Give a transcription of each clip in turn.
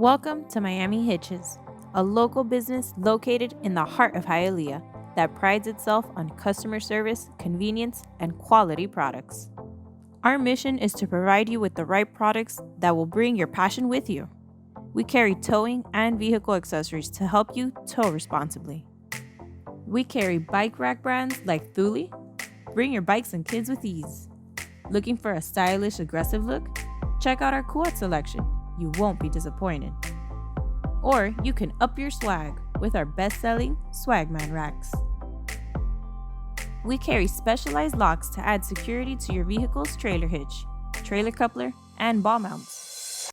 Welcome to Miami Hitches, a local business located in the heart of Hialeah that prides itself on customer service, convenience, and quality products. Our mission is to provide you with the right products that will bring your passion with you. We carry towing and vehicle accessories to help you tow responsibly. We carry bike rack brands like Thule. Bring your bikes and kids with ease. Looking for a stylish, aggressive look? Check out our Quad selection. You won't be disappointed. Or you can up your swag with our best-selling Swagman racks. We carry specialized locks to add security to your vehicle's trailer hitch, trailer coupler, and ball mounts.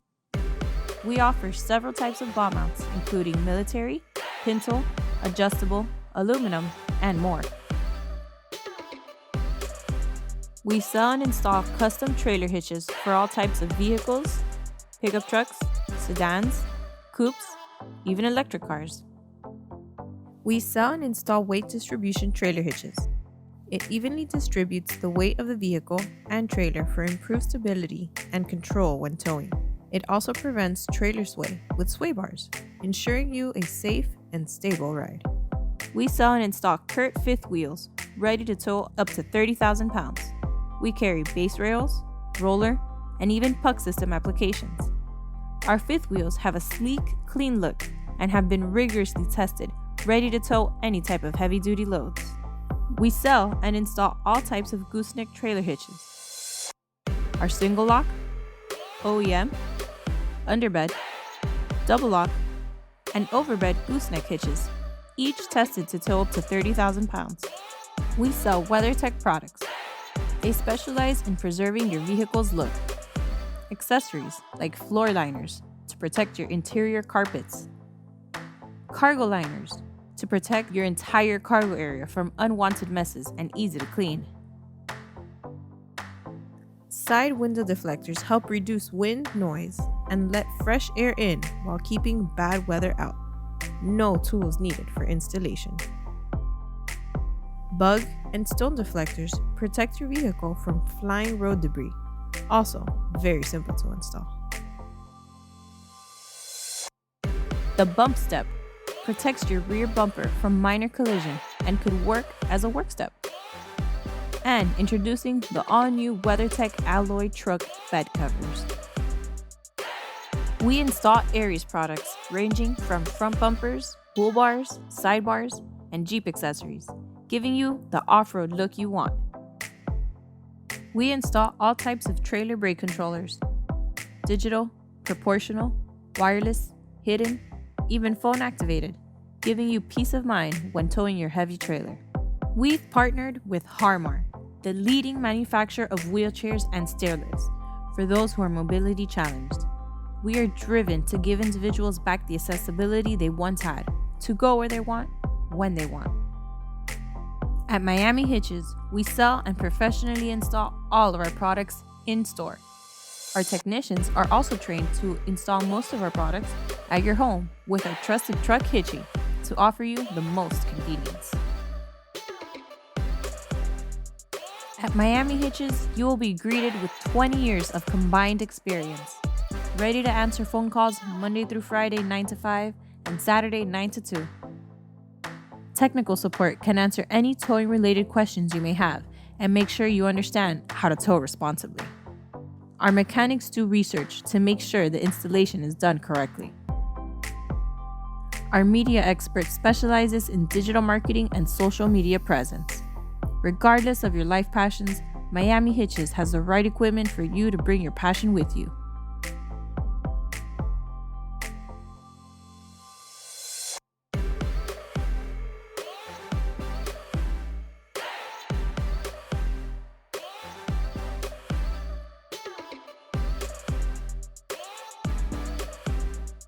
We offer several types of ball mounts, including military, pintle, adjustable, aluminum, and more. We sell and install custom trailer hitches for all types of vehicles, pickup trucks, sedans, coupes, even electric cars. We sell and install weight distribution trailer hitches. It evenly distributes the weight of the vehicle and trailer for improved stability and control when towing. It also prevents trailer sway with sway bars, ensuring you a safe and stable ride. We sell and install Curt fifth wheels, ready to tow up to 30,000 pounds. We carry base rails, roller, and even puck system applications. Our fifth wheels have a sleek, clean look and have been rigorously tested, ready to tow any type of heavy-duty loads. We sell and install all types of gooseneck trailer hitches. Our single lock, OEM, underbed, double lock, and overbed gooseneck hitches, each tested to tow up to 30,000 pounds. We sell WeatherTech products. They specialize in preserving your vehicle's look. Accessories like floor liners to protect your interior carpets, cargo liners to protect your entire cargo area from unwanted messes and easy to clean. Side window deflectors help reduce wind noise and let fresh air in while keeping bad weather out. No tools needed for installation. Bug and stone deflectors protect your vehicle from flying road debris. Also, very simple to install. The bump step protects your rear bumper from minor collision and could work as a work step. And introducing the all-new WeatherTech alloy truck bed covers. We install Aries products ranging from front bumpers, bull bars, sidebars, and Jeep accessories, giving you the off-road look you want. We install all types of trailer brake controllers, digital, proportional, wireless, hidden, even phone activated, giving you peace of mind when towing your heavy trailer. We've partnered with Harmar, the leading manufacturer of wheelchairs and stair lifts for those who are mobility challenged. We are driven to give individuals back the accessibility they once had, to go where they want, when they want. At Miami Hitches, we sell and professionally install all of our products in-store. Our technicians are also trained to install most of our products at your home with our trusted truck hitching to offer you the most convenience. At Miami Hitches, you will be greeted with 20 years of combined experience. Ready to answer phone calls Monday through Friday 9 to 5 and Saturday 9 to 2. Technical support can answer any towing-related questions you may have and make sure you understand how to tow responsibly. Our mechanics do research to make sure the installation is done correctly. Our media expert specializes in digital marketing and social media presence. Regardless of your life passions, Miami Hitches has the right equipment for you to bring your passion with you.